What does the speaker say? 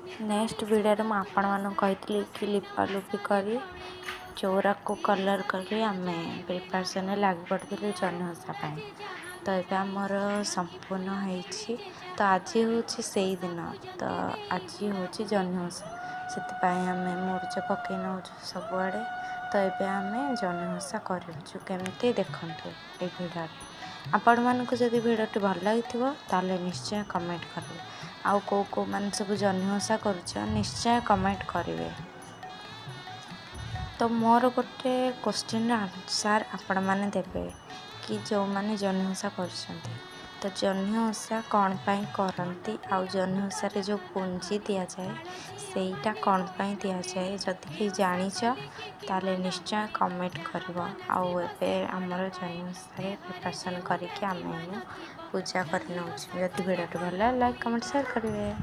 Next video में आपड़ी कि लिपालुपी कर चौरा को कलर करी आम प्रिपरेसन लग पड़ी जह्नी ओषा। तो ये आमर संपूर्ण हो तो आज हूँ से दिन तो आज हूँ जह्नी ओषा से आम मुर्ज पकई नौ सबुआड़े। तो ये आम जह्नी ओषा करमती देखु ये भिडियो आपण मानक जदि भिडियोटी भल लगी निश्चय कमेंट करेंगे आउ को मान सब जह्नी ओषा कर निश्चय कमेंट करेंगे। तो मोर गोटे क्वेश्चन आंसर आपण मैंने देवे कि जो मैंने जह्नी ओषा कर तो जह्नी ओषा कौन पाई करती आउ जह्नी ओषा जो पुंजी दि जाए सेटा कौन पाई दि जाए जदि कि जानिच ताले निश्चय कमेंट कर आमर जह्नी ओषा प्रिपरेसन करके आम पूजा कर जदि वीडियो भल लाइक कमेंट शेयर करेंगे।